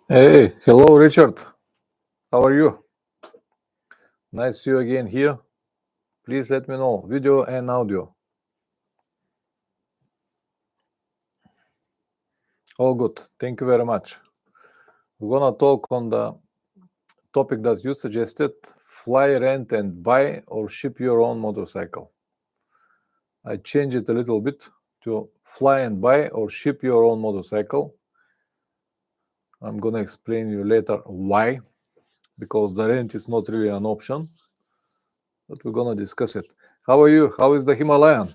Hey, hello, Richard. How are you? Nice to see you again here. Please let me know video and audio. All good. Thank you very much. We're gonna talk on the topic that you suggested: fly, rent, and buy or ship your own motorcycle. I changed it a little bit to fly and buy or ship your own motorcycle. I'm gonna explain you later why, because the rent is not really an option, but we're gonna discuss it. How are you? How is the Himalayan?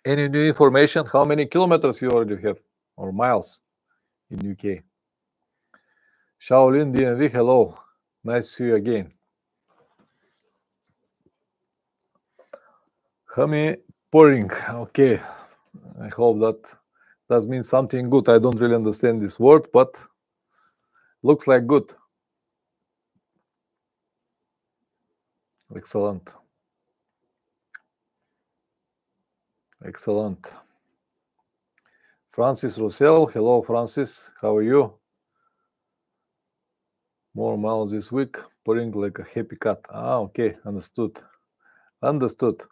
Any new information? How many kilometers you already have or miles in UK? Shaolin DNV, hello. Nice to see you again. Hami pouring. Okay. I hope that means something good. I don't really understand this word, but looks like good. Excellent. Excellent. Francis Russell, hello, Francis. How are you? More miles this week. Pouring like a happy cat. Ah, okay. Understood. Understood.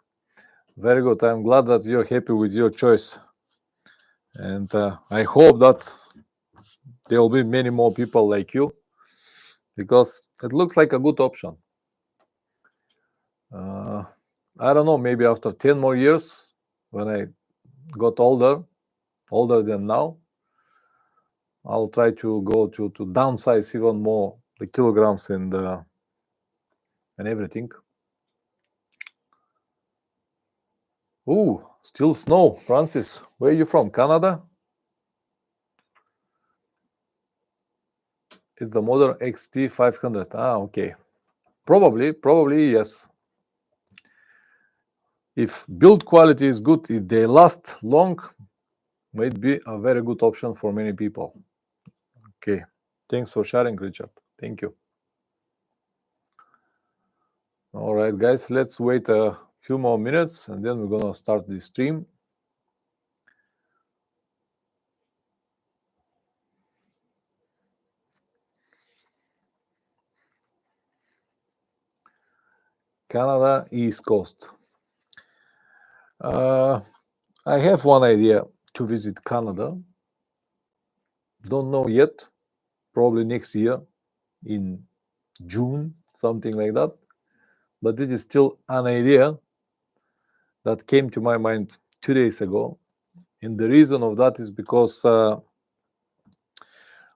Very good. I'm glad that you're happy with your choice. And I hope that there will be many more people like you, because it looks like a good option. I don't know, maybe after 10 more years, when I got older than now, I'll try to go to downsize even more the kilograms and everything. Ooh, still snow. Francis, where are you from? Canada? It's the Model XT 500. Ah, okay. Probably yes. If build quality is good, if they last long, might be a very good option for many people. Okay. Thanks for sharing, Richard. Thank you. All right, guys, let's wait a few more minutes and then we're gonna start the stream. Canada, East Coast. I have one idea to visit Canada. Don't know yet. Probably next year in June, something like that. But it is still an idea that came to my mind 2 days ago. And the reason of that is because I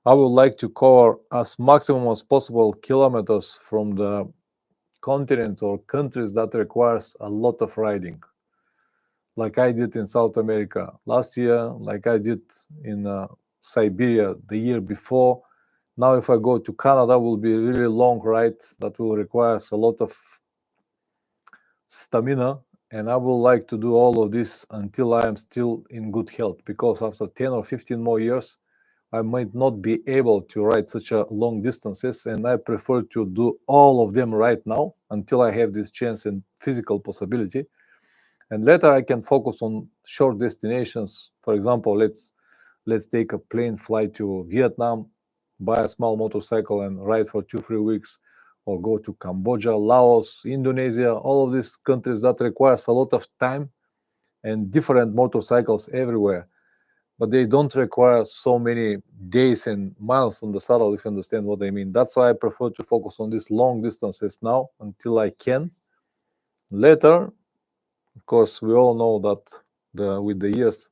would like to cover as maximum as possible kilometers from the continents or countries that requires a lot of riding, like I did in South America last year, like I did in Siberia the year before. Now if I go to Canada, will be a really long ride that will require a lot of stamina, and I would like to do all of this until I am still in good health, because after 10 or 15 more years I might not be able to ride such a long distances, and I prefer to do all of them right now until I have this chance and physical possibility. And later I can focus on short destinations. For example, let's take a plane flight to Vietnam, buy a small motorcycle and ride for 2-3 weeks, or go to Cambodia, Laos, Indonesia, all of these countries that requires a lot of time and different motorcycles everywhere, but they don't require so many days and miles on the saddle, if you understand what I mean. That's why I prefer to focus on these long distances now until I can. Later, of course, we all know that with the years,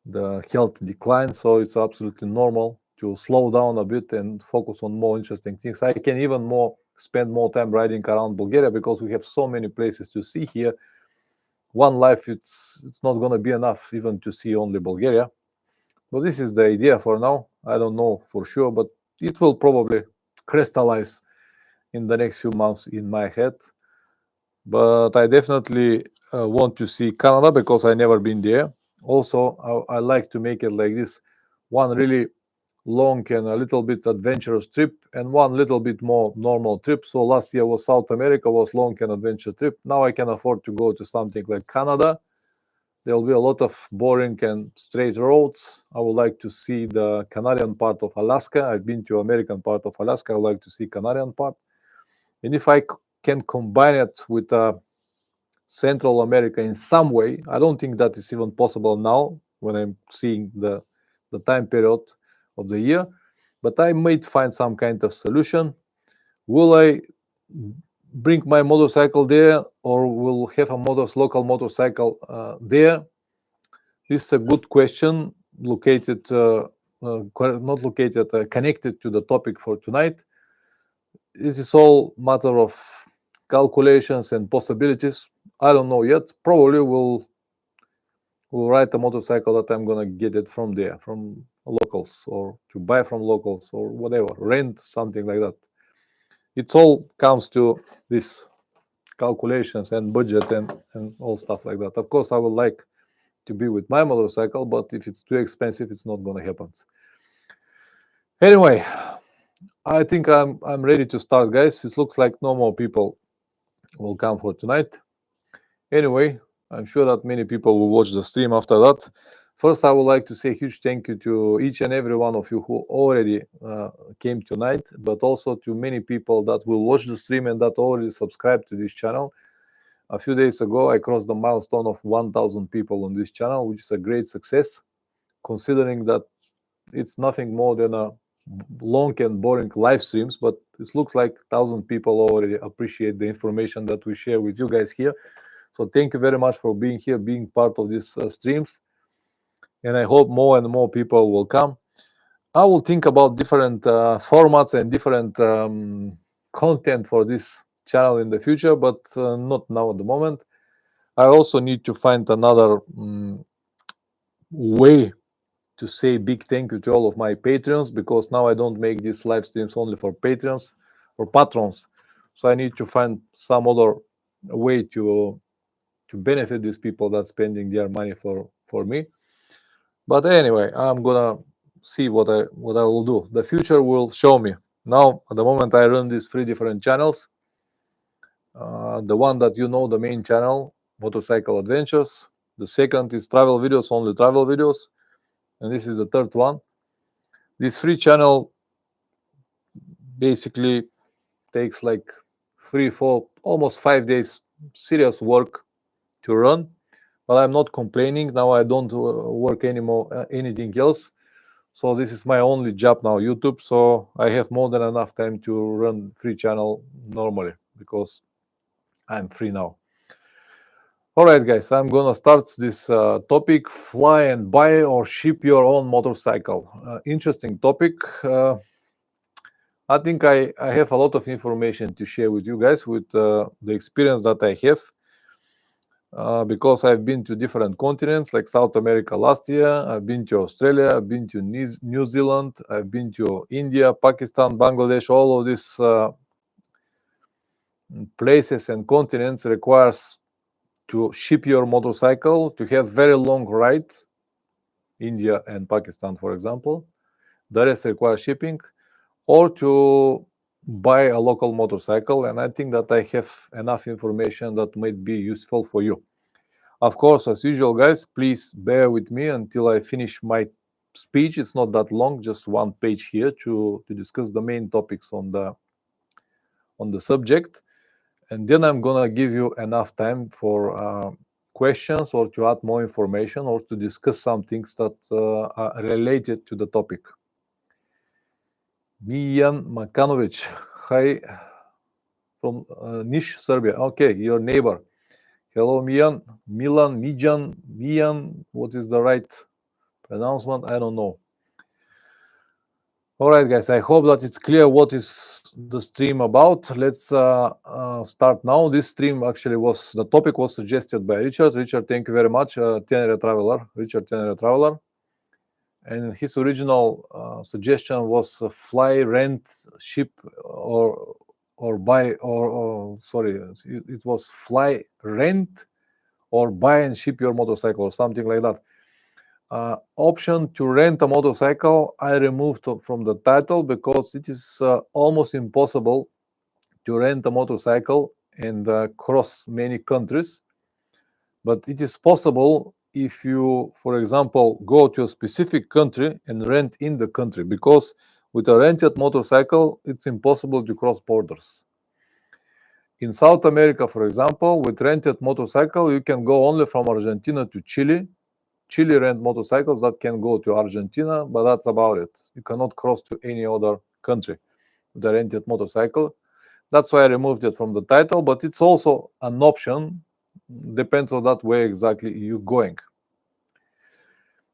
the health declines, so it's absolutely normal to slow down a bit and focus on more interesting things. I can even spend more time riding around Bulgaria, because we have so many places to see here. One life, it's not going to be enough even to see only Bulgaria. Well, this is the idea for now. I don't know for sure, but it will probably crystallize in the next few months in my head. But I definitely want to see Canada, because I never been there. Also, I like to make it like this: one really long and a little bit adventurous trip, and one little bit more normal trip. So last year was South America, was long and adventure trip. Now I can afford to go to something like Canada, There will be a lot of boring and straight roads. I would like to see the Canadian part of Alaska. I've been to American part of Alaska. I would like to see Canadian part. And if I can combine it with Central America in some way, I don't think that is even possible now when I'm seeing the time period of the year, but I might find some kind of solution. Will I bring my motorcycle there, or will have a local motorcycle there? This is a good question, located, not located, connected to the topic for tonight. This is all matter of calculations and possibilities. I don't know yet. Probably will ride a motorcycle that I'm gonna get it from there, from locals, or to buy from locals, or whatever, rent something like that. It all comes to this calculations and budget and all stuff like that. Of course, I would like to be with my motorcycle, but if it's too expensive, it's not gonna happen. Anyway, I think I'm ready to start, guys. It looks like no more people will come for tonight. Anyway, I'm sure that many people will watch the stream after that. First, I would like to say a huge thank you to each and every one of you who already came tonight, but also to many people that will watch the stream and that already subscribed to this channel. A few days ago, I crossed the milestone of 1,000 people on this channel, which is a great success, considering that it's nothing more than a long and boring live streams, but it looks like 1,000 people already appreciate the information that we share with you guys here. So thank you very much for being here, being part of these streams. And I hope more and more people will come. I will think about different formats and different content for this channel in the future, but not now at the moment. I also need to find another way to say big thank you to all of my Patreons, because now I don't make these live streams only for Patreons or patrons. So I need to find some other way to benefit these people that spending their money for me. But anyway, I'm gonna see what I will do. The future will show me. Now at the moment I run these 3 different channels. The one that you know, the main channel, Motorcycle Adventures. The second is travel videos, only travel videos. And this is the third one. This free channel basically takes like 3, 4, almost 5 days serious work to run. But I'm not complaining. Now I don't work anymore, anything else. So this is my only job now, YouTube. So I have more than enough time to run free channel normally, because I'm free now. All right, guys, I'm gonna start this topic: fly and buy or ship your own motorcycle. Interesting topic. I think I have a lot of information to share with you guys, with the experience that I have. Because I've been to different continents, like South America last year. I've been to Australia. I've been to New Zealand. I've been to India, Pakistan, Bangladesh. All of these places and continents requires to ship your motorcycle, to have very long ride. India and Pakistan, for example. The rest requires shipping, or to buy a local motorcycle. And I think that I have enough information that might be useful for you. Of course, as usual, guys, please bear with me until I finish my speech. It's not that long, just 1 page here to discuss the main topics on the subject. And then I'm gonna give you enough time for questions, or to add more information, or to discuss some things that are related to the topic. Mijan Makanovic, hi from Niš, Serbia. Okay, your neighbor. Hello, Mijan. Mijan. What is the right pronouncement? I don't know. All right, guys. I hope that it's clear what is the stream about. Let's start now. This stream actually the topic was suggested by Richard. Richard, thank you very much. Tenere Traveler, Richard Tenere Traveler. And his original suggestion was fly, rent, ship, or buy, or sorry, it was fly, rent, or buy and ship your motorcycle, or something like that. Option to rent a motorcycle I removed from the title, because it is almost impossible to rent a motorcycle and cross many countries. But it is possible if you, for example, go to a specific country and rent in the country, because with a rented motorcycle, it's impossible to cross borders. In South America, for example, with rented motorcycle, you can go only from Argentina to Chile. Chile rent motorcycles that can go to Argentina, but that's about it. You cannot cross to any other country with a rented motorcycle. That's why I removed it from the title, but it's also an option. Depends on that way exactly you're going.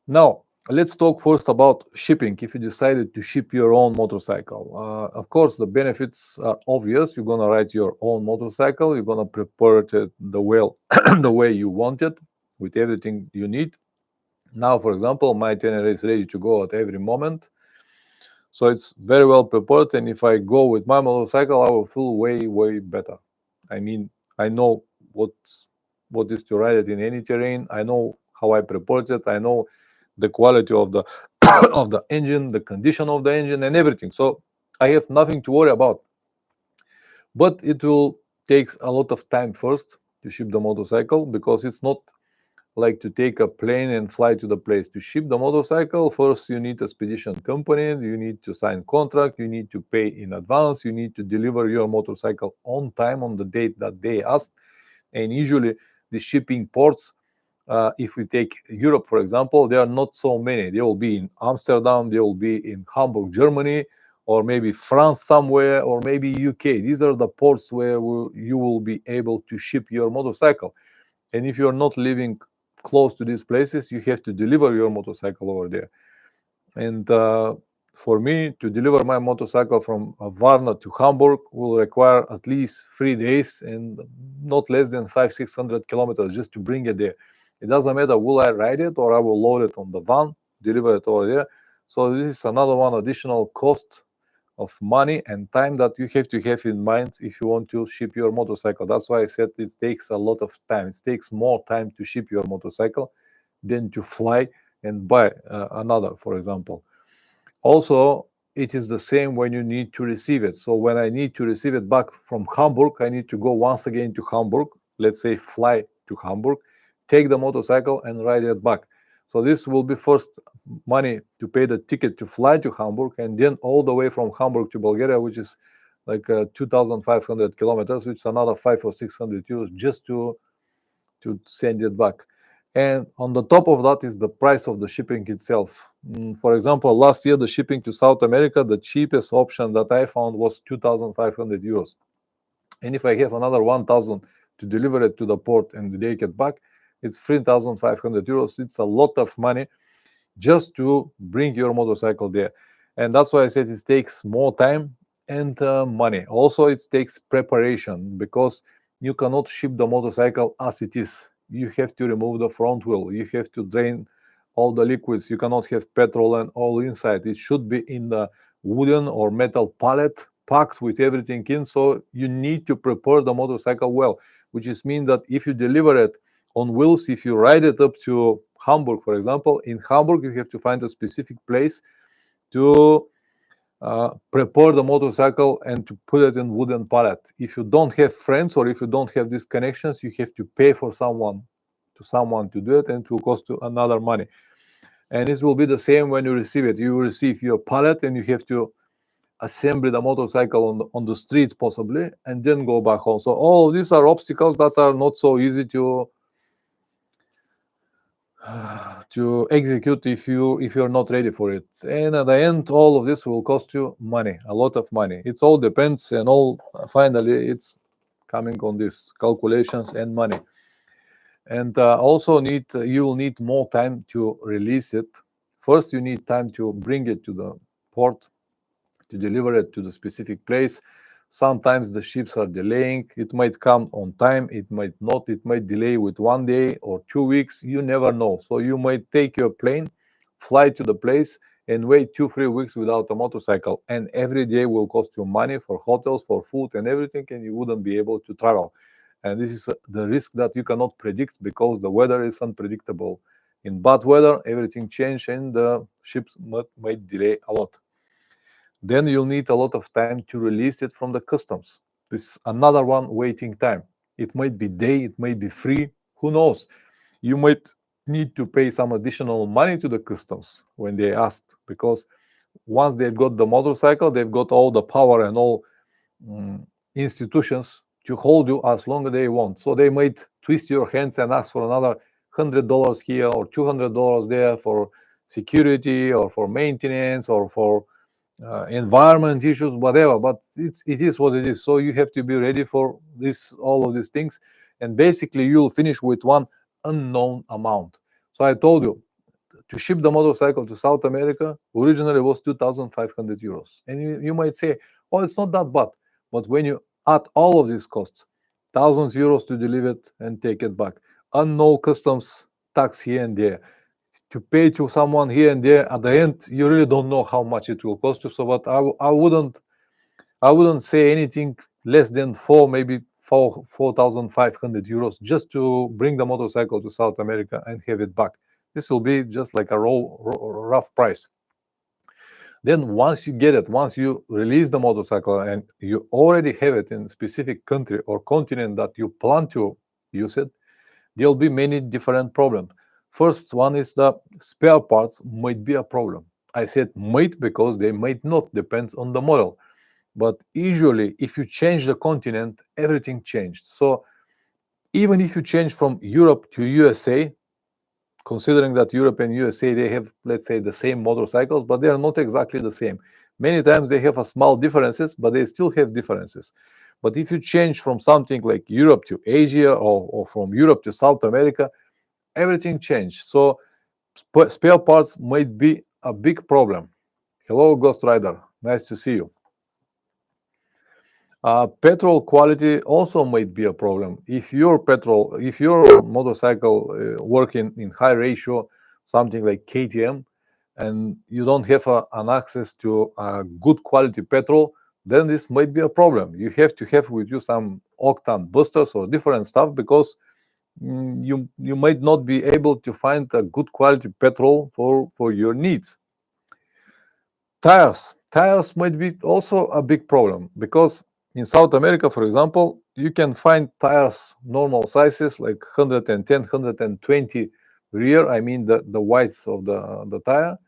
Now, let's talk first about shipping. If you decided to ship your own motorcycle, of course, the benefits are obvious. You're gonna ride your own motorcycle. You're gonna prepare it the well, the way you want it, with everything you need. Now, for example, my itinerary is ready to go at every moment, so it's very well prepared. And if I go with my motorcycle, I will feel way better. I mean, I know what is to ride it in any terrain. I know how I prepared it. I know the quality of the of the engine, the condition of the engine, and everything. So I have nothing to worry about. But it will take a lot of time first to ship the motorcycle, because it's not like to take a plane and fly to the place. To ship the motorcycle, first you need a spedition company, you need to sign contract, you need to pay in advance, you need to deliver your motorcycle on time on the date that they asked. And usually the shipping ports, if we take Europe, for example, there are not so many. They will be in Amsterdam, they will be in Hamburg, Germany, or maybe France somewhere, or maybe UK. These are the ports where you will be able to ship your motorcycle. And if you're not living close to these places, you have to deliver your motorcycle over there. And for me to deliver my motorcycle from Varna to Hamburg will require at least 3 days and not less than 500-600 kilometers just to bring it there. It doesn't matter will I ride it or I will load it on the van, deliver it over there. So this is another one additional cost of money and time that you have to have in mind if you want to ship your motorcycle. That's why I said it takes a lot of time. It takes more time to ship your motorcycle than to fly and buy another, for example. Also, it is the same when you need to receive it. So when I need to receive it back from Hamburg, I need to go once again to Hamburg, let's say fly to Hamburg, take the motorcycle and ride it back. So this will be first money to pay the ticket to fly to Hamburg, and then all the way from Hamburg to Bulgaria, which is like 2,500 kilometers, which is another 500 or 600 euros just to send it back. And on the top of that is the price of the shipping itself. For example, last year the shipping to South America, the cheapest option that I found was 2,500 euros. And if I have another 1,000 to deliver it to the port and take it back, it's 3,500 euros. It's a lot of money just to bring your motorcycle there. And that's why I said it takes more time and money. Also, it takes preparation, because you cannot ship the motorcycle as it is. You have to remove the front wheel. You have to drain all the liquids. You cannot have petrol and oil inside. It should be in the wooden or metal pallet packed with everything in. So you need to prepare the motorcycle well, which is mean that if you deliver it on wheels, if you ride it up to Hamburg, for example, in Hamburg you have to find a specific place to prepare the motorcycle and to put it in wooden pallet. If you don't have friends or if you don't have these connections, you have to pay for someone to do it, and it will cost you another money. And this will be the same when you receive it. You receive your pallet and you have to assemble the motorcycle on the street possibly, and then go back home. So all of these are obstacles that are not so easy to execute if you're not ready for it. And at the end, all of this will cost you money, a lot of money. It all depends, and all finally it's coming on these calculations and money. And also you will need more time to release it. First you need time to bring it to the port, to deliver it to the specific place. Sometimes the ships are delaying. It might come on time, it might not. It might delay with 1 day or 2 weeks. You never know. So you might take your plane, fly to the place, and wait 2-3 weeks without a motorcycle. And every day will cost you money for hotels, for food, and everything, and you wouldn't be able to travel. And this is the risk that you cannot predict, because the weather is unpredictable. In bad weather, everything changes, and the ships might delay a lot. Then you'll need a lot of time to release it from the customs. This is another one, waiting time. It might be day, it might be free, who knows? You might need to pay some additional money to the customs when they asked, because once they've got the motorcycle, they've got all the power and all mm, institutions to hold you as long as they want. So they might twist your hands and ask for another $100 here or $200 there for security or for maintenance or for environment issues, whatever. But it is what it is. So you have to be ready for this, all of these things, and basically you'll finish with one unknown amount. So I told you, to ship the motorcycle to South America originally was 2,500 euros. And you might say, oh, it's not that bad. But when you add all of these costs, thousands euros to deliver it and take it back, unknown customs tax here and there, to pay to someone here and there, at the end, you really don't know how much it will cost you. So, but I wouldn't say anything less than maybe 4,500 euros just to bring the motorcycle to South America and have it back. This will be just like a rough price. Then once you get it, once you release the motorcycle and you already have it in a specific country or continent that you plan to use it, there'll be many different problems. First one is the spare parts might be a problem. I said might because they might not, depends on the model. But usually, if you change the continent, everything changed. So even if you change from Europe to USA, considering that Europe and USA, they have, let's say, the same motorcycles, but they are not exactly the same. Many times they have a small differences, but they still have differences. But if you change from something like Europe to Asia or from Europe to South America, everything changed. So spare parts might be a big problem. Hello, Ghost Rider. Nice to see you. Petrol quality also might be a problem. If your motorcycle working in high ratio, something like KTM, and you don't have an access to a good quality petrol, then this might be a problem. You have to have with you some octane boosters or different stuff, because you might not be able to find a good quality petrol for your needs. Tires might be also a big problem, because in South America, for example, you can find tires normal sizes like 110, 120 rear. I mean the width of the tire.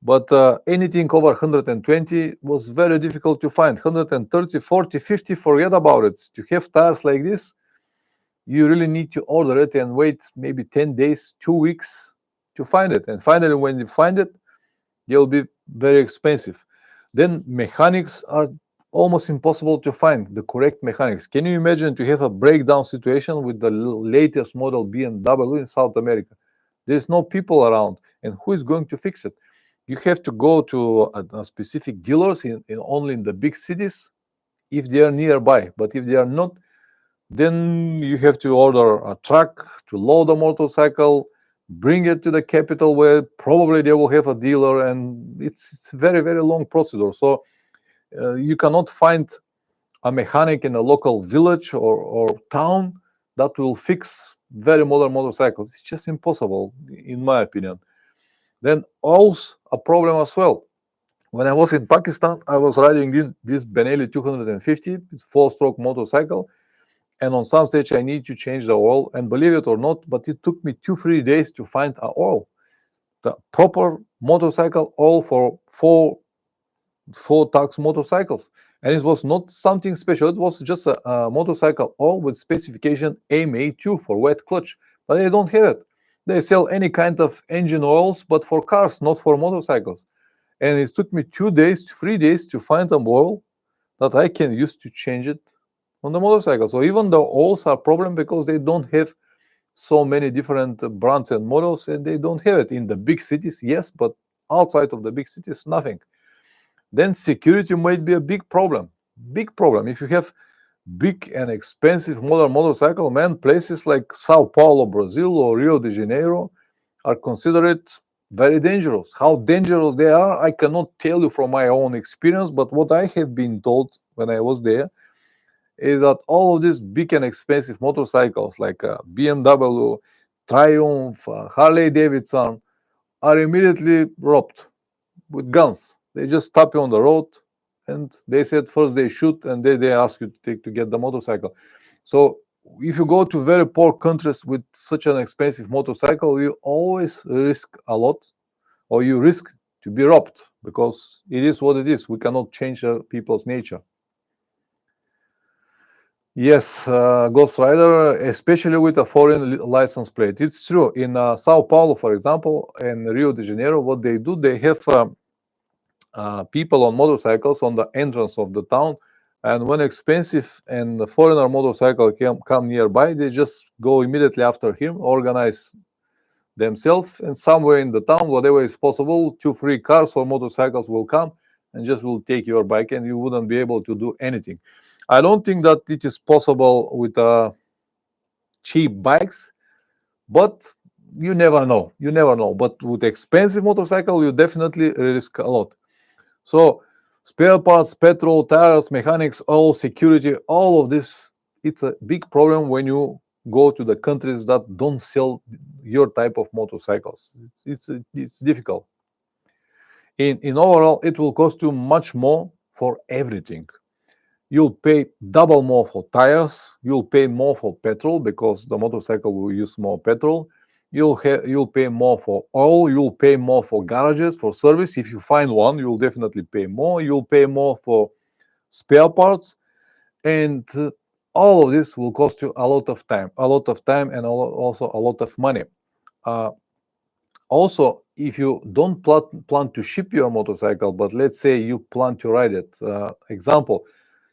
But anything over 120 was very difficult to find. 130, 40, 50, forget about it. To have tires like this, you really need to order it and wait maybe 10 days, 2 weeks to find it. And finally, when you find it, they'll be very expensive. Then mechanics are almost impossible to find, the correct mechanics. Can you imagine to have a breakdown situation with the latest model BMW in South America? There's no people around, and who is going to fix it? You have to go to a specific dealers only in the big cities if they are nearby. But if they are not, then you have to order a truck to load a motorcycle, bring it to the capital where probably they will have a dealer, and it's a very, very long procedure. So you cannot find a mechanic in a local village or town that will fix very modern motorcycles. It's just impossible, in my opinion. Then oil's a problem as well. When I was in Pakistan, I was riding this Benelli 250, it's 4-stroke motorcycle, and on some stage I need to change the oil, and believe it or not, but it took me 2-3 days to find a oil, the proper motorcycle oil for four tax motorcycles. And it was not something special, it was just a motorcycle oil with specification MA2 for wet clutch, but they don't have it. They sell any kind of engine oils, but for cars, not for motorcycles. And it took me 2 days, 3 days to find an oil that I can use to change it on the motorcycle. So even the oils are a problem because they don't have so many different brands and models, and they don't have it in the big cities, yes, but outside of the big cities, nothing. Then security might be a big problem. Big problem. If you have big and expensive modern motorcycle, man, places like Sao Paulo, Brazil, or Rio de Janeiro are considered very dangerous. How dangerous they are, I cannot tell you from my own experience, but what I have been told when I was there is that all of these big and expensive motorcycles like BMW, Triumph, Harley Davidson are immediately robbed with guns. They just stop you on the road, and they said first they shoot and then they ask you to get the motorcycle. So if you go to very poor countries with such an expensive motorcycle, you always risk a lot, or you risk to be robbed, because it is what it is. We cannot change people's nature. Yes, Ghost Rider, especially with a foreign license plate. It's true. In Sao Paulo, for example, and Rio de Janeiro, what they do, they have people on motorcycles on the entrance of the town. And when expensive and the foreigner motorcycle come nearby, they just go immediately after him, organize themselves, and somewhere in the town, whatever is possible, 2 free cars or motorcycles will come and just will take your bike, and you wouldn't be able to do anything. I don't think that it is possible with cheap bikes, but you never know. You never know. But with expensive motorcycle, you definitely risk a lot. So spare parts, petrol, tires, mechanics, all security, all of this, it's a big problem when you go to the countries that don't sell your type of motorcycles. It's difficult. In overall, it will cost you much more for everything. You'll pay double more for tires. You'll pay more for petrol because the motorcycle will use more petrol. You'll pay more for oil. You'll pay more for garages, for service. If you find one, you'll definitely pay more. You'll pay more for spare parts, and all of this will cost you a lot of time, and also a lot of money. Uh, Also, if you don't plan to ship your motorcycle, but let's say you plan to ride it, example,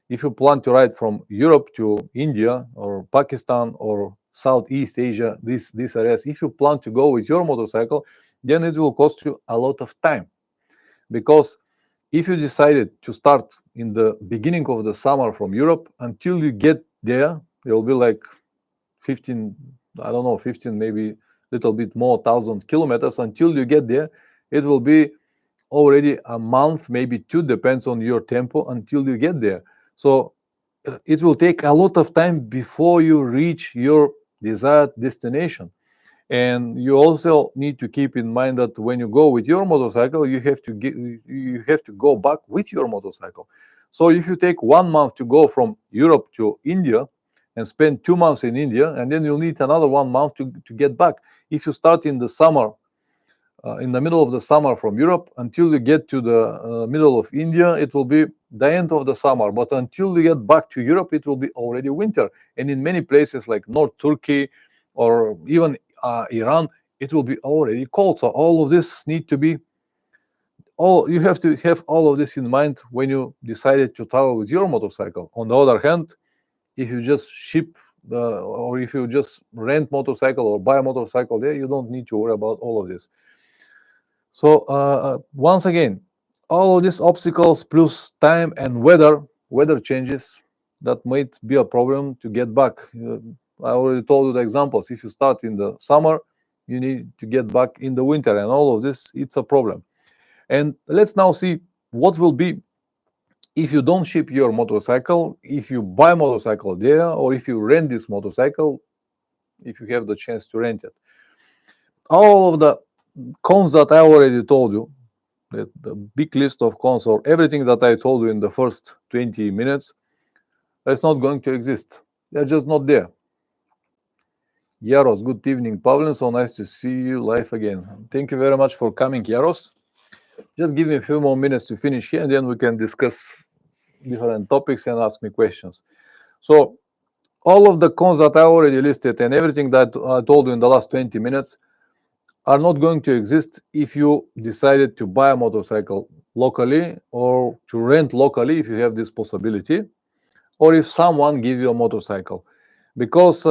if you plan to ride from Europe to India or Pakistan or Southeast Asia, these areas, if you plan to go with your motorcycle, then it will cost you a lot of time. Because if you decided to start in the beginning of the summer from Europe, until you get there, it will be like 15, I don't know, 15, maybe little bit more, 1,000 kilometers. Until you get there, it will be already a month, maybe two, depends on your tempo, until you get there. So it will take a lot of time before you reach your desired destination. And you also need to keep in mind that when you go with your motorcycle, you have to go back with your motorcycle. So if you take 1 month to go from Europe to India and spend 2 months in India, and then you'll need another 1 month to get back. If you start in the summer, in the middle of the summer from Europe, until you get to the middle of India, it will be the end of the summer. But until you get back to Europe, it will be already winter. And in many places like North Turkey or even Iran, it will be already cold. So all of this need to be, you have to have all of this in mind when you decided to travel with your motorcycle. On the other hand, if you just ship or if you just rent motorcycle or buy a motorcycle there, you don't need to worry about all of this. So once again, all of these obstacles plus time and weather changes, that might be a problem to get back. I already told you the examples. If you start in the summer, you need to get back in the winter, and all of this, it's a problem. And let's now see what will be if you don't ship your motorcycle, if you buy a motorcycle there, or if you rent this motorcycle, if you have the chance to rent it. All of the cons that I already told you, the big list of cons, or everything that I told you in the first 20 minutes, that's not going to exist. They're just not there. Yaros, good evening, Pavlin. So nice to see you live again. Thank you very much for coming, Yaros. Just give me a few more minutes to finish here, and then we can discuss different topics and ask me questions. So all of the cons that I already listed and everything that I told you in the last 20 minutes are not going to exist if you decided to buy a motorcycle locally or to rent locally, if you have this possibility, or if someone give you a motorcycle. Because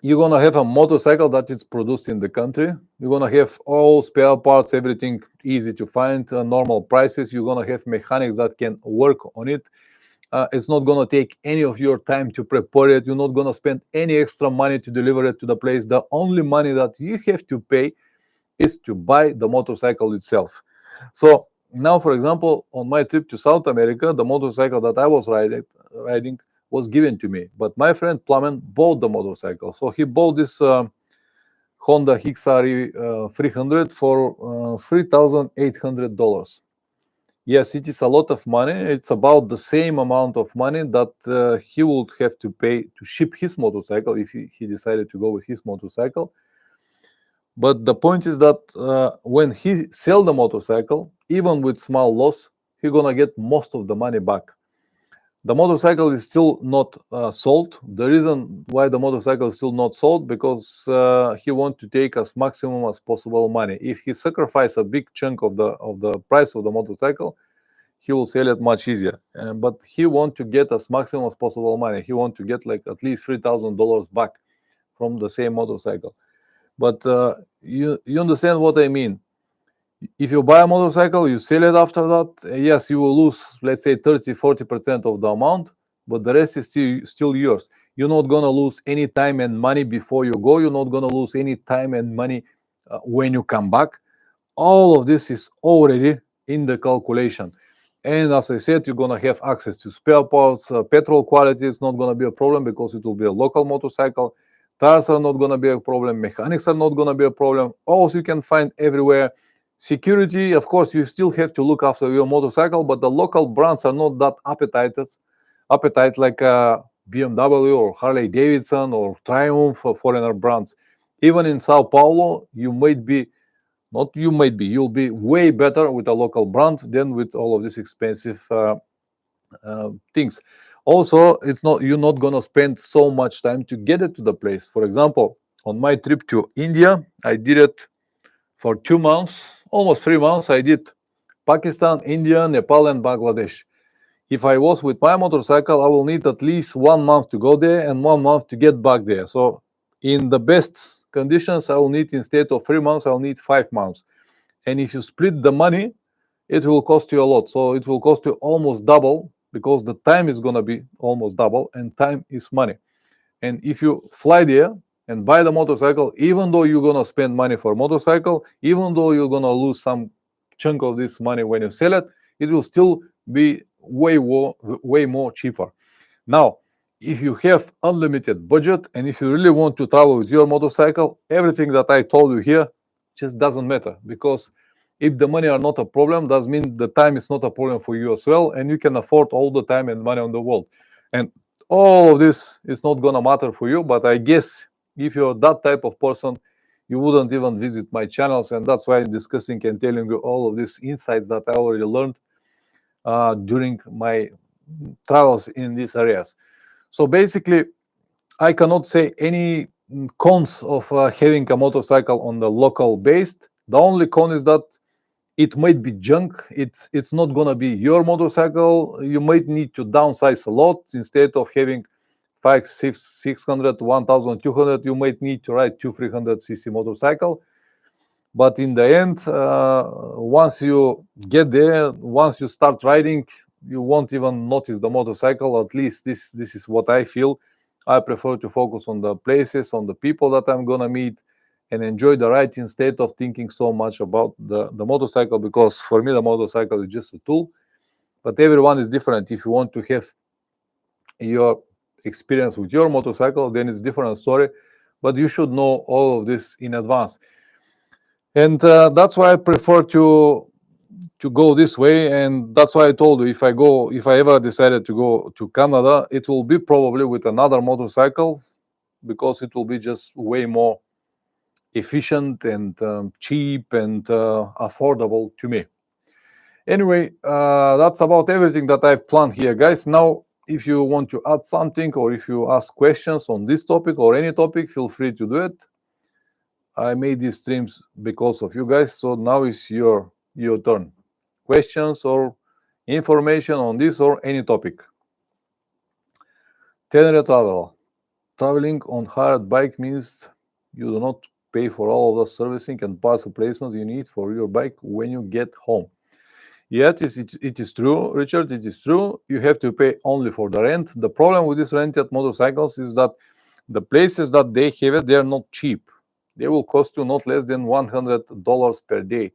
you're going to have a motorcycle that is produced in the country. You're going to have all spare parts, everything easy to find, normal prices. You're going to have mechanics that can work on it. It's not going to take any of your time to prepare it. You're not going to spend any extra money to deliver it to the place. The only money that you have to pay is to buy the motorcycle itself. So now, for example, on my trip to South America, the motorcycle that I was riding was given to me. But my friend Plamen bought the motorcycle. So he bought this Honda Hixari 300 for $3,800. Yes, it is a lot of money. It's about the same amount of money that he would have to pay to ship his motorcycle if he decided to go with his motorcycle. But the point is that when he sell the motorcycle, even with small loss, he gonna get most of the money back. The motorcycle is still not sold. The reason why the motorcycle is still not sold, because he want to take as maximum as possible money. If he sacrifice a big chunk of the price of the motorcycle, he will sell it much easier. But he want to get as maximum as possible money. He want to get like at least $3,000 back from the same motorcycle. But you understand what I mean. If you buy a motorcycle, you sell it after that, yes, you will lose, let's say 30-40% of the amount, but the rest is still yours. You're not going to lose any time and money before you go. You're not going to lose any time and money when you come back. All of this is already in the calculation. And as I said, you're going to have access to spare parts. Petrol quality is not going to be a problem because it will be a local motorcycle. Tires are not going to be a problem. Mechanics are not going to be a problem. Also, you can find everywhere. Security, of course, you still have to look after your motorcycle, but the local brands are not that appetite like BMW or Harley Davidson or Triumph or foreigner brands. Even in Sao Paulo, you'll be way better with a local brand than with all of these expensive things. Also, you're not gonna spend so much time to get it to the place. For example, on my trip to India, I did it for 2 months, almost 3 months. I did Pakistan, India, Nepal, and Bangladesh. If I was with my motorcycle, I will need at least 1 month to go there and 1 month to get back there. So, in the best conditions, I will need, instead of 3 months, I'll need 5 months. And if you split the money, it will cost you a lot. So it will cost you almost double, because the time is going to be almost double, and time is money. And if you fly there and buy the motorcycle, even though you're going to spend money for motorcycle, even though you're going to lose some chunk of this money when you sell it, it will still be way more cheaper. Now, if you have unlimited budget and if you really want to travel with your motorcycle, everything that I told you here just doesn't matter, because if the money are not a problem, does mean the time is not a problem for you as well, and you can afford all the time and money on the world. And all of this is not gonna matter for you, but I guess if you're that type of person, you wouldn't even visit my channels, and that's why I'm discussing and telling you all of these insights that I already learned during my travels in these areas. So basically, I cannot say any cons of having a motorcycle on the local based. The only con is that it might be junk. It's not gonna be your motorcycle. You might need to downsize a lot. Instead of having 600 to 1,200, you might need to ride 300 cc motorcycle. But in the end, once you get there, once you start riding, you won't even notice the motorcycle. At least this is what I feel. I prefer to focus on the places, on the people that I'm gonna meet, and enjoy the ride instead of thinking so much about the motorcycle, because for me the motorcycle is just a tool. But everyone is different. If you want to have your experience with your motorcycle, then it's different story. But you should know all of this in advance. And that's why I prefer to go this way. And that's why I told you, if I ever decided to go to Canada, it will be probably with another motorcycle, because it will be just way more efficient and cheap and affordable to me. Anyway, that's about everything that I've planned here, guys. Now, if you want to add something, or if you ask questions on this topic or any topic, feel free to do it. I made these streams because of you guys, so now it's your turn. Questions or information on this or any topic. Tenere travel. Traveling on hired bike means you do not pay for all of the servicing and parts replacements you need for your bike when you get home. Yet it is true, Richard, it is true. You have to pay only for the rent. The problem with these rented motorcycles is that the places that they have it, they are not cheap. They will cost you not less than $100 per day.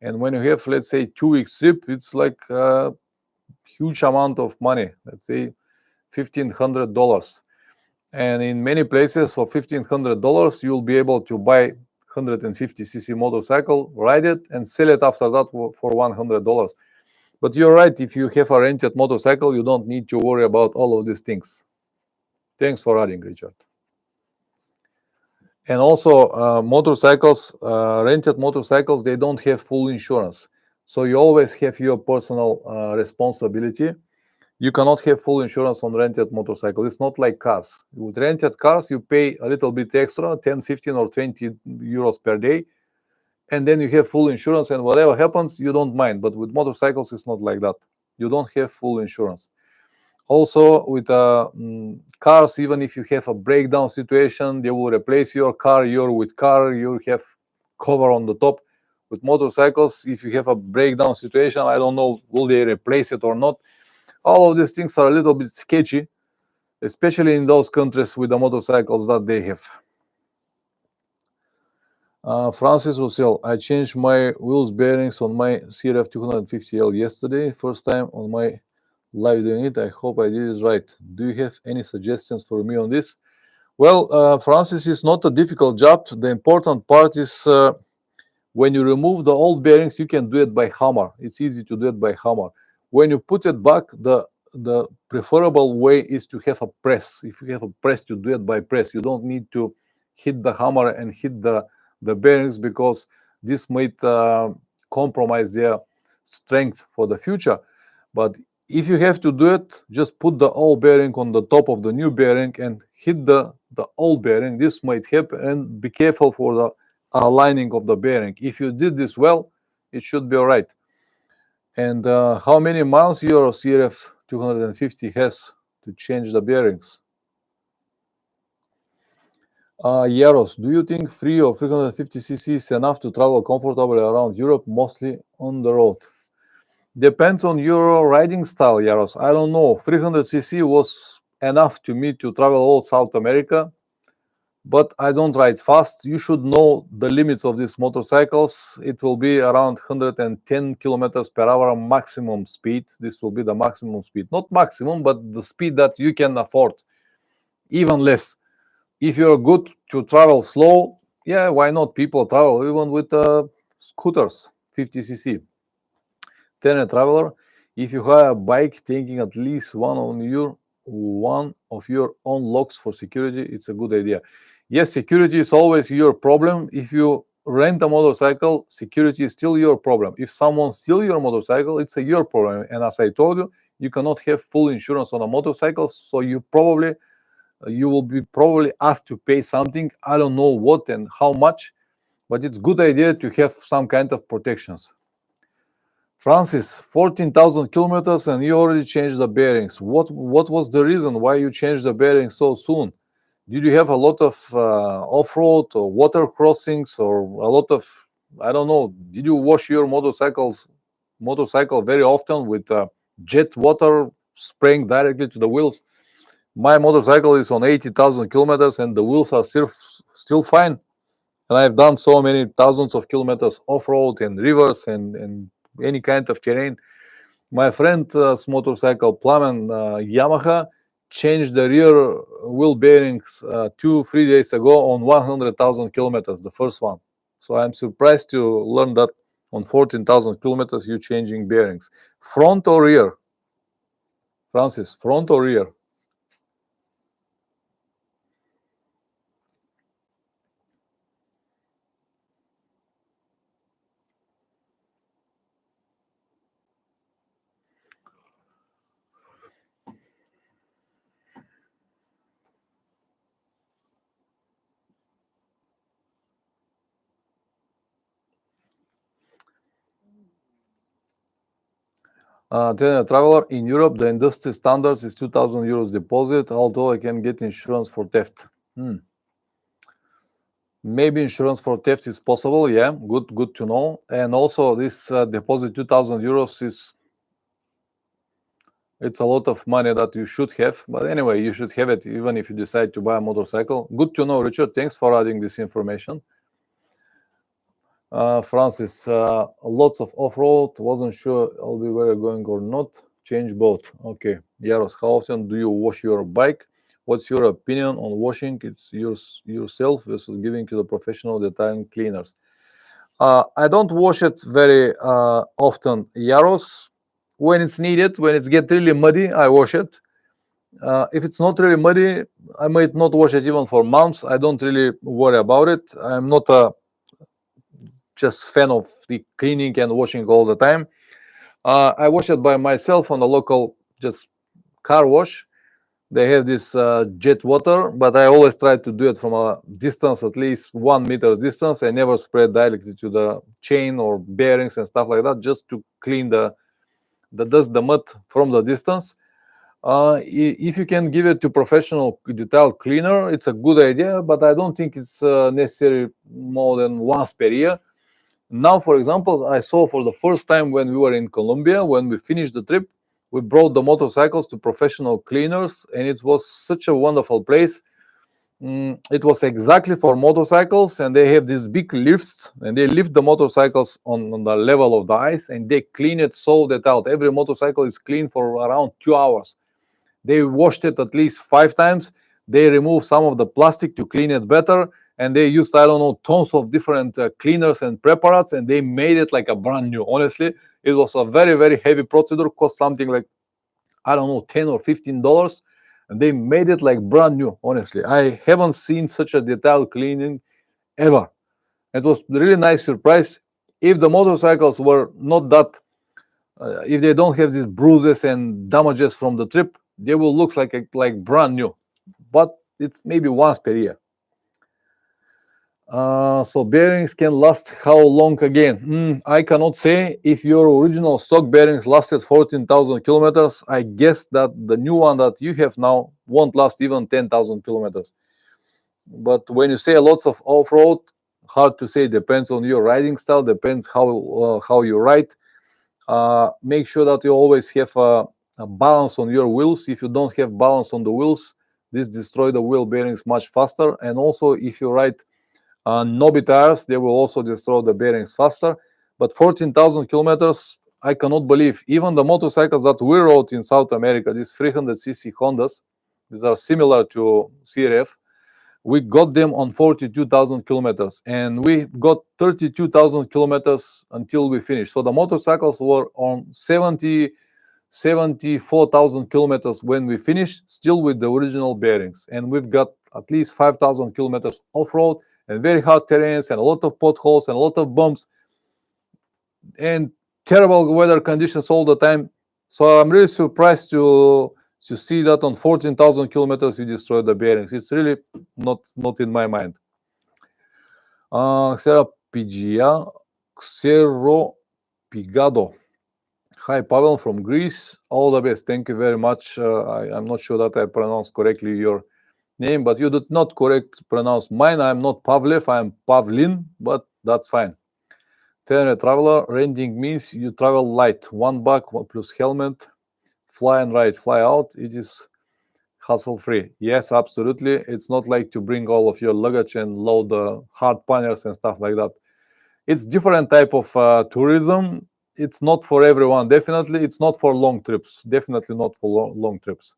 And when you have, let's say, 2 week trip, it's like a huge amount of money. Let's say $1,500. And in many places, for $1,500, you'll be able to buy 150cc motorcycle, ride it, and sell it after that for $100. But you're right, if you have a rented motorcycle, you don't need to worry about all of these things. Thanks for adding, Richard. And also, motorcycles, rented motorcycles, they don't have full insurance. So you always have your personal responsibility. You cannot have full insurance on rented motorcycle. It's not like cars. With rented cars, you pay a little bit extra, 10, 15 or 20 euros per day. And then you have full insurance, and whatever happens, you don't mind. But with motorcycles, it's not like that. You don't have full insurance. Also, with cars, even if you have a breakdown situation, they will replace your car. You're with car, you have cover on the top. With motorcycles, if you have a breakdown situation, I don't know, will they replace it or not? All of these things are a little bit sketchy, especially in those countries with the motorcycles that they have. Francis Rossell, I changed my wheels bearings on my CRF 250L yesterday. First time on my live doing it. I hope I did it right. Do you have any suggestions for me on this? Well, Francis, it's not a difficult job. The important part is when you remove the old bearings, you can do it by hammer. It's easy to do it by hammer. When you put it back, the preferable way is to have a press. If you have a press, to do it by press. You don't need to hit the hammer and hit the bearings, because this might compromise their strength for the future. But if you have to do it, just put the old bearing on the top of the new bearing and hit the old bearing. This might help, and be careful for the aligning of the bearing. If you did this well, it should be all right. And how many miles your CRF 250 has to change the bearings? Yaros, do you think 3 or 350cc is enough to travel comfortably around Europe, mostly on the road? Depends on your riding style, Yaros. I don't know. 300cc was enough to me to travel all South America, but I don't ride fast. You should know the limits of these motorcycles. It will be around 110 kilometers per hour maximum speed. This will be the maximum speed. Not maximum, but the speed that you can afford. Even less. If you're good to travel slow, yeah, why not? People travel even with scooters, 50cc. Ten traveler, if you have a bike taking at least one of your own locks for security, it's a good idea. Yes, security is always your problem. If you rent a motorcycle, security is still your problem. If someone steals your motorcycle, it's your problem. And as I told you, you cannot have full insurance on a motorcycle, so you will be probably asked to pay something. I don't know what and how much, but it's good idea to have some kind of protections. Francis, 14,000 kilometers and you already changed the bearings. What was the reason why you changed the bearings so soon? Did you have a lot of off-road or water crossings, or a lot of, I don't know, did you wash your motorcycle very often with jet water spraying directly to the wheels? My motorcycle is on 80,000 kilometers and the wheels are still fine. And I've done so many thousands of kilometers off-road and rivers and any kind of terrain. My friend's motorcycle, Plamen Yamaha, changed the rear wheel bearings 2-3 days ago on 100,000 kilometers, the first one. So I'm surprised to learn that on 14,000 kilometers you're changing bearings. Front or rear? Francis, front or rear? Traveler, in Europe, the industry standards is 2,000 euros deposit, although I can get insurance for theft. Maybe insurance for theft is possible. Yeah, good to know. And also this deposit 2,000 euros it's a lot of money that you should have. But anyway, you should have it even if you decide to buy a motorcycle. Good to know, Richard. Thanks for adding this information. Francis, lots of off-road. Wasn't sure I'll be where going or not. Change both. Okay. Yaros, how often do you wash your bike? What's your opinion on washing it yourself versus giving to the professional detailing cleaners? I don't wash it very often, Yaros. when it's needed. When it's get really muddy, I wash it. If it's not really muddy, I might not wash it even for months. I don't really worry about it. I'm not a just fan of the cleaning and washing all the time. I wash it by myself on a local just car wash. They have this jet water, but I always try to do it from a distance, at least 1 meter distance. I never spread directly to the chain or bearings and stuff like that, just to clean the dust, the mud from the distance. If you can give it to professional detail cleaner, it's a good idea, but I don't think it's necessary more than once per year. Now, for example, I saw for the first time when we were in Colombia, when we finished the trip, we brought the motorcycles to professional cleaners, and it was such a wonderful place. It was exactly for motorcycles, and they have these big lifts, and they lift the motorcycles on the level of the ice, and they clean it so that out. Every motorcycle is clean for around 2 hours. They washed it at least 5 times. They removed some of the plastic to clean it better, and they used, I don't know, tons of different cleaners and preparates, and they made it like a brand new. Honestly, it was a very, very heavy procedure, cost something like, I don't know, $10 or $15, and they made it like brand new. Honestly, I haven't seen such a detailed cleaning ever. It was really nice surprise. If the motorcycles were not that, if they don't have these bruises and damages from the trip, they will look like brand new. But it's maybe once per year. So bearings can last how long again? I cannot say. If your original stock bearings lasted 14,000 kilometers, I guess that the new one that you have now won't last even 10,000 kilometers. But when you say lots of off-road, hard to say. Depends on your riding style. Depends how you ride. Make sure that you always have a balance on your wheels. If you don't have balance on the wheels, this destroy the wheel bearings much faster. And also, if you ride knobby tires, they will also destroy the bearings faster. But 14,000 kilometers, I cannot believe. Even the motorcycles that we rode in South America, these 300cc Hondas, these are similar to CRF. We got them on 42,000 kilometers, and we got 32,000 kilometers until we finished. So the motorcycles were on 74,000 kilometers when we finished, still with the original bearings. And we've got at least 5,000 kilometers off-road and very hard terrains and a lot of potholes and a lot of bumps and terrible weather conditions all the time. So I'm really surprised to see that on 14,000 kilometers you destroy the bearings. It's really not in my mind. Xero Pigado. Hi, Pavel from Greece. All the best. Thank you very much. I'm not sure that I pronounced correctly your name, but you did not pronounce mine. I'm not Pavlev, I'm Pavlin, but that's fine. Tenere traveler, renting means you travel light. $1 plus helmet, fly and ride, fly out. It is hassle-free. Yes, absolutely. It's not like to bring all of your luggage and load the hard panniers and stuff like that. It's different type of tourism. It's not for everyone. Definitely, it's not for long trips. Definitely not for long trips.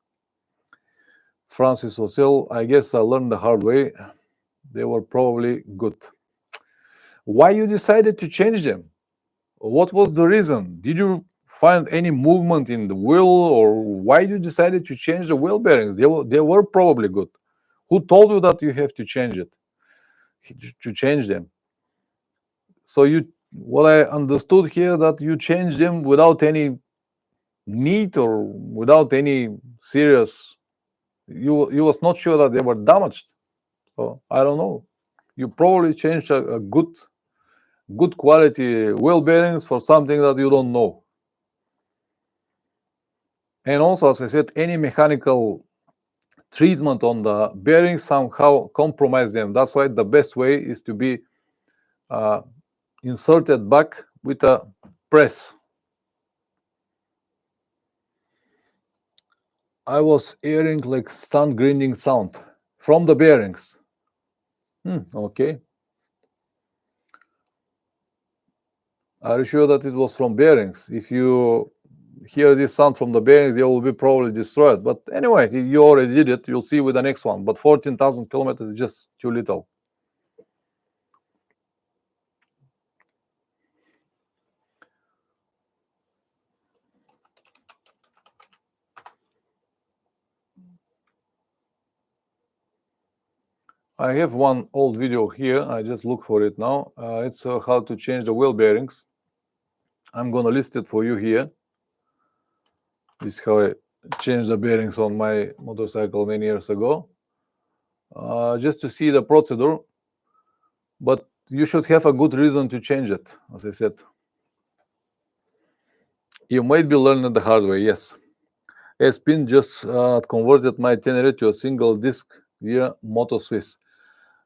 Francis Ocel, I guess I learned the hard way. They were probably good. Why you decided to change them? What was the reason? Did you find any movement in the wheel, or why you decided to change the wheel bearings? They were probably good. Who told you that you have to change it? To change them? So what I understood here, that you changed them without any need or without any serious. You was not sure that they were damaged. So I don't know. You probably changed a good quality wheel bearings for something that you don't know. And also, as I said, any mechanical treatment on the bearings somehow compromise them. That's why the best way is to be inserted back with a press. I was hearing like sun grinding sound from the bearings. Okay. Are you sure that it was from bearings? If you hear this sound from the bearings, they will be probably destroyed. But anyway, you already did it. You'll see with the next one. But 14,000 kilometers is just too little. I have one old video here. I just look for it now. It's how to change the wheel bearings. I'm gonna list it for you here. This is how I changed the bearings on my motorcycle many years ago. Just to see the procedure, but you should have a good reason to change it, as I said. You might be learning the hard way, yes. S-Pin just converted my Tenere to a single disc via Moto Swiss.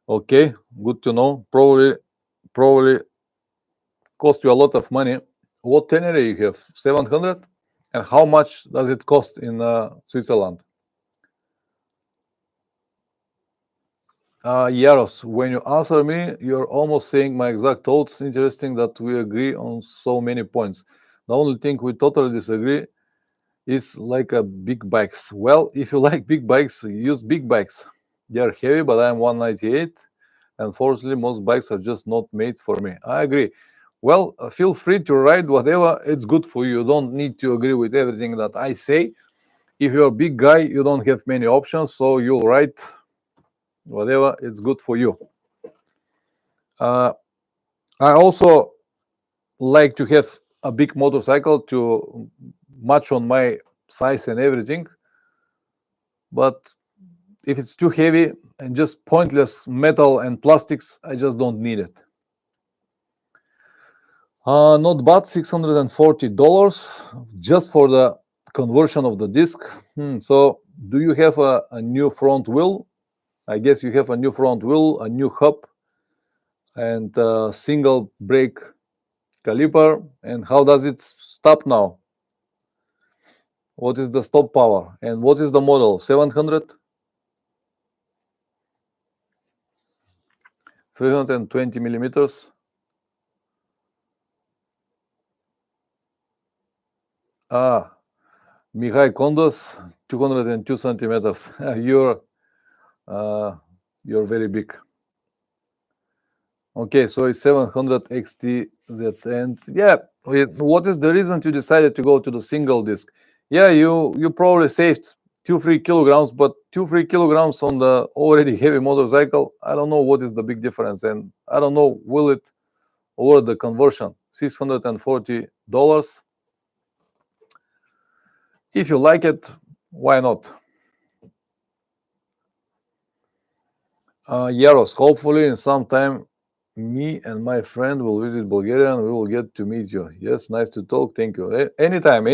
Okay, good to know. Probably cost you a lot of money. What Tenere you have? 700? And how much does it cost in Switzerland? Yaros, when you answer me, you're almost saying my exact thoughts. Interesting that we agree on so many points. The only thing we totally disagree is like big bikes. Well, if you like big bikes, use big bikes. They are heavy, but I'm 198. Unfortunately, most bikes are just not made for me. I agree. Well, feel free to ride whatever it's good for you. You don't need to agree with everything that I say. If you're a big guy, you don't have many options, so you'll ride whatever is good for you. I also like to have a big motorcycle to match on my size and everything. But if it's too heavy and just pointless metal and plastics, I just don't need it. Not bad, $640 just for the conversion of the disc. So do you have a new front wheel? I guess you have a new front wheel, a new hub, and a single brake caliper. And how does it stop now? What is the stop power? And what is the model? 700? 320 millimeters? Mihai Kondos, 202 centimeters. You're very big. Okay, so it's 700 XTZ. And yeah, what is the reason you decided to go to the single disc? Yeah, you probably saved 2-3 kilograms, but 2-3 kilograms on the already heavy motorcycle, I don't know what is the big difference. And I don't know, will it over the conversion? $640. If you like it, why not? Yaros, hopefully in some time, me and my friend will visit Bulgaria and we will get to meet you. Yes, nice to talk. Thank you. Anytime.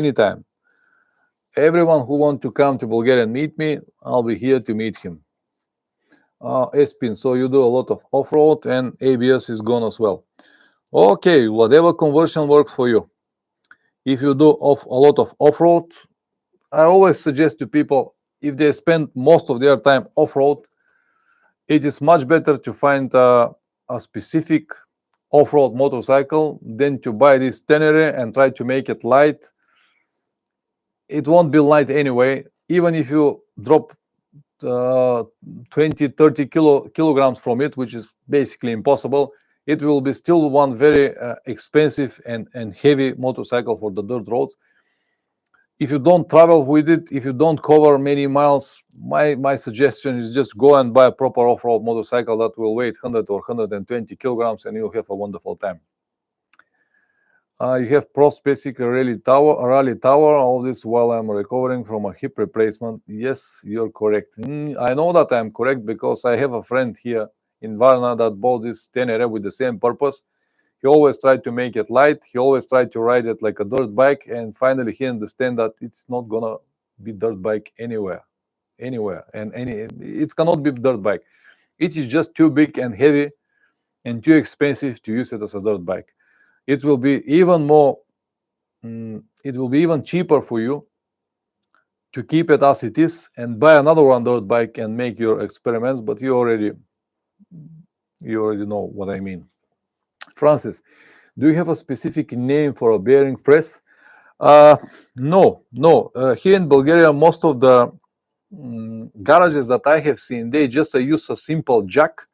Everyone who wants to come to Bulgaria and meet me, I'll be here to meet him. Espin, so you do a lot of off-road and ABS is gone as well. Okay, whatever conversion works for you. If you do a lot of off-road, I always suggest to people, if they spend most of their time off-road, it is much better to find a specific off-road motorcycle than to buy this Tenere and try to make it light. It won't be light anyway. Even if you drop 20-30 kilograms from it, which is basically impossible, it will be still one very expensive and heavy motorcycle for the dirt roads. If you don't travel with it, if you don't cover many miles, my suggestion is just go and buy a proper off-road motorcycle that will weigh 100 or 120 kilograms and you'll have a wonderful time. You have Pro Specific Rally Tower, all this while I'm recovering from a hip replacement. Yes, you're correct. I know that I'm correct because I have a friend here in Varna that bought this Tenere with the same purpose. He always tried to make it light. He always tried to ride it like a dirt bike. And finally, he understands that it's not going to be dirt bike anywhere. And it cannot be dirt bike. It is just too big and heavy and too expensive to use it as a dirt bike. It will be even more, it will be even cheaper for you to keep it as it is and buy another one dirt bike and make your experiments. But you already know what I mean. Francis, do you have a specific name for a bearing press? No. Here in Bulgaria, most of the garages that I have seen, they just use a simple jack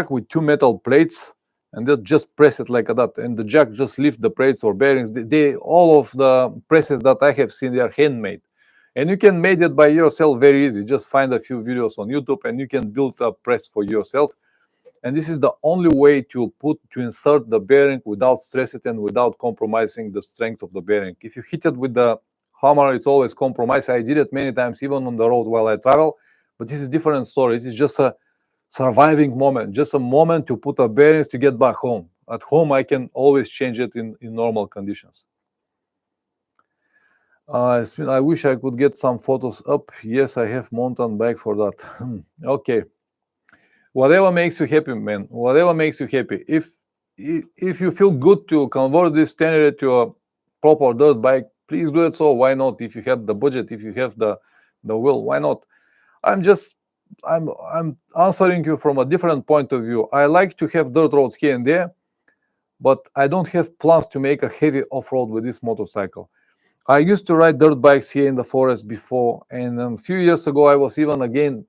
with 2 metal plates, and they just press it like that. And the jack just lifts the plates or bearings. All of the presses that I have seen, they are handmade. And you can make it by yourself very easy. Just find a few videos on YouTube and you can build a press for yourself. And this is the only way to insert the bearing without stress it and without compromising the strength of the bearing. If you hit it with the hammer, it's always compromised. I did it many times, even on the road while I travel. But this is a different story. It is just a surviving moment, just a moment to put a bearings to get back home. At home, I can always change it in normal conditions. I wish I could get some photos up. Yes, I have mountain bike for that. Okay. Whatever makes you happy, man. Whatever makes you happy. If you feel good to convert this Tenere to a proper dirt bike, please do it. So why not? If you have the budget, if you have the will, why not? I'm answering you from a different point of view. I like to have dirt roads here and there, but I don't have plans to make a heavy off-road with this motorcycle. I used to ride dirt bikes here in the forest before, and a few years ago I was even again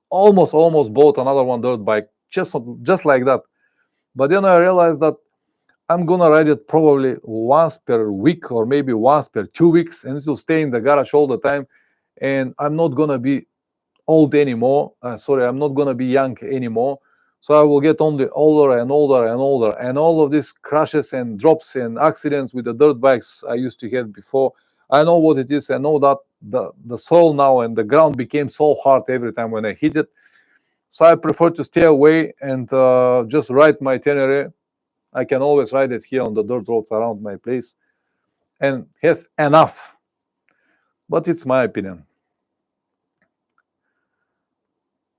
almost bought another one dirt bike, just like that. But then I realized that I'm gonna ride it probably once per week or maybe once per 2 weeks, and it will stay in the garage all the time. And I'm not gonna be old anymore. I'm not gonna be young anymore. So I will get only older and older and older, and all of these crashes and drops and accidents with the dirt bikes I used to have before. I know what it is. I know that the soil now and the ground became so hard every time when I hit it. So I prefer to stay away and just ride my Tenere. I can always ride it here on the dirt roads around my place and have enough. But it's my opinion.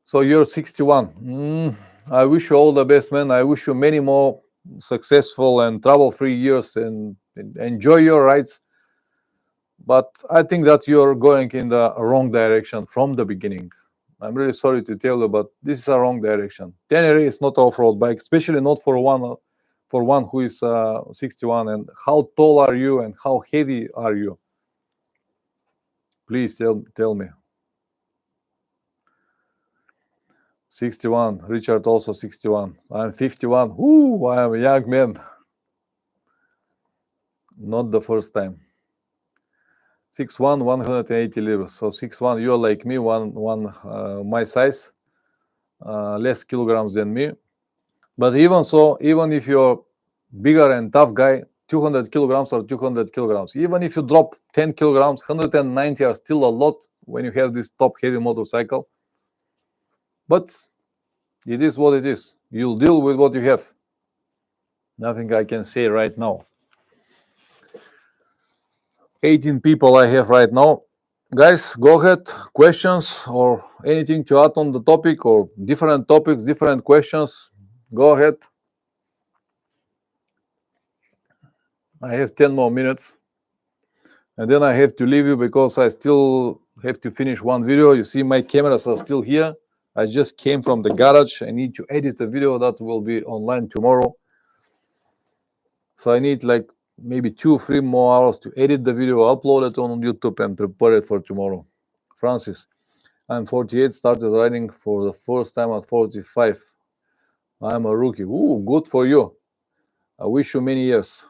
So you're 61. I wish you all the best, man. I wish you many more successful and trouble-free years and enjoy your rides. But I think that you're going in the wrong direction from the beginning. I'm really sorry to tell you, but this is a wrong direction. Tenere is not off-road bike, especially not for one who is 61. And how tall are you and how heavy are you? Please tell me. 61. Richard also 61. I'm 51. Woo, I am a young man. Not the first time. 6'1", 180 libras. So 6'1", you're like me, my size, less kilograms than me. But even so, even if you're bigger and tough guy, 200 kilograms or 200 kilograms. Even if you drop 10 kilograms, 190 are still a lot when you have this top heavy motorcycle. But it is what it is. You'll deal with what you have. Nothing I can say right now. 18 people I have right now. Guys, go ahead. Questions or anything to add on the topic or different topics, different questions. Go ahead. I have 10 more minutes. And then I have to leave you because I still have to finish one video. You see my cameras are still here. I just came from the garage. I need to edit a video that will be online tomorrow. So I need like maybe 2-3 more hours to edit the video, upload it on YouTube and prepare it for tomorrow. Francis, I'm 48, started riding for the first time at 45. I'm a rookie. Ooh, good for you. I wish you many years.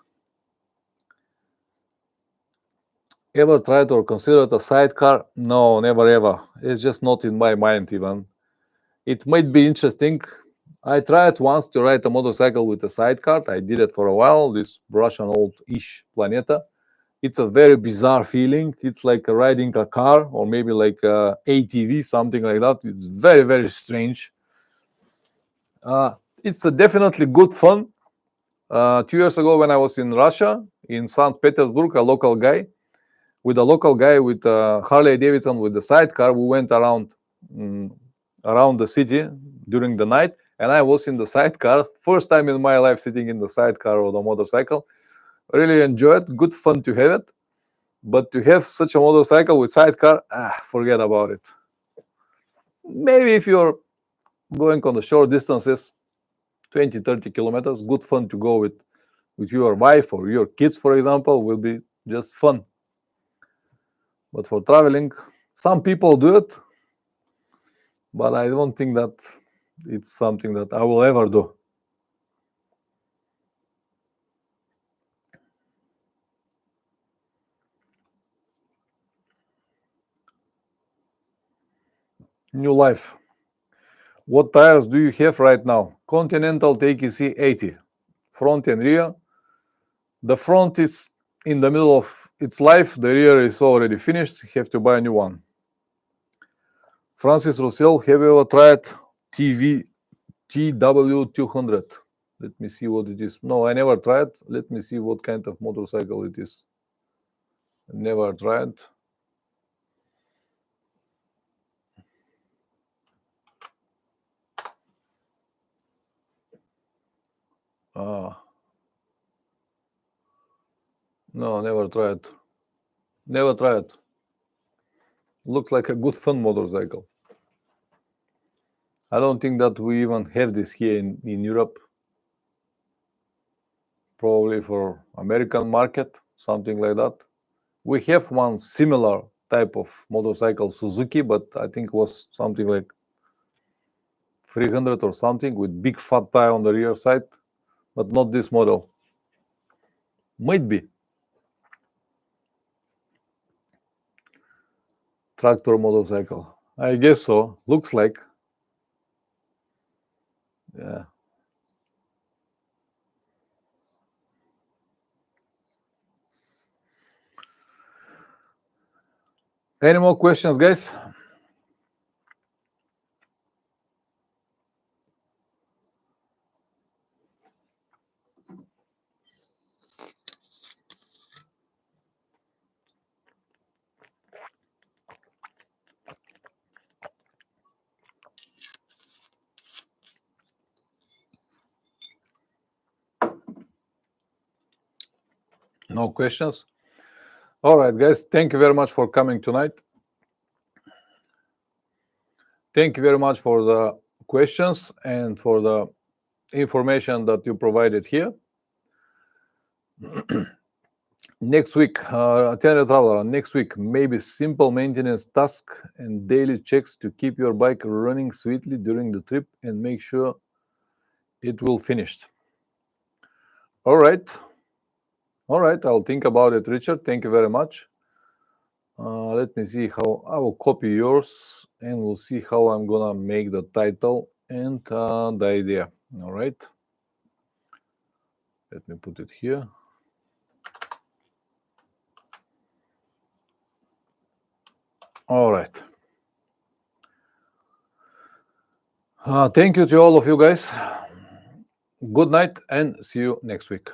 Ever tried or considered a sidecar? No, never ever. It's just not in my mind even. It might be interesting. I tried once to ride a motorcycle with a sidecar. I did it for a while, this Russian old-ish Planeta. It's a very bizarre feeling. It's like riding a car or maybe like a ATV, something like that. It's very, very strange. It's a definitely good fun. 2 years ago when I was in Russia, in St. Petersburg, a local guy with Harley Davidson with the sidecar, we went around the city during the night, and I was in the sidecar. First time in my life sitting in the sidecar of the motorcycle. Really enjoyed. Good fun to have it. But to have such a motorcycle with sidecar, forget about it. Maybe if you're going on the short distances, 20, 30 kilometers, good fun to go with your wife or your kids, for example, will be just fun. But for traveling, some people do it, but I don't think that it's something that I will ever do. New life. What tires do you have right now? Continental TKC 80, front and rear. The front is in the middle of its life. The rear is already finished. You have to buy a new one. Francis Russell, have you ever tried TW200? Let me see what it is. No, I never tried. Let me see what kind of motorcycle it is. Never tried. No, never tried. Never tried. Looks like a good fun motorcycle. I don't think that we even have this here in Europe. Probably for American market, something like that. We have one similar type of motorcycle, Suzuki, but I think it was something like 300 or something with big fat tire on the rear side, but not this model. Might be. Tractor motorcycle. I guess so. Looks like. Yeah. Any more questions, guys? No questions? All right, guys. Thank you very much for coming tonight. Thank you very much for the questions and for the information that you provided here. Next week, traveler, next week, maybe simple maintenance task and daily checks to keep your bike running sweetly during the trip and make sure it will finished. All right. All right, I'll think about it, Richard. Thank you very much. Let me see how I will copy yours and we'll see how I'm gonna make the title and the idea. All right. Let me put it here. All right. Thank you to all of you guys. Good night and see you next week.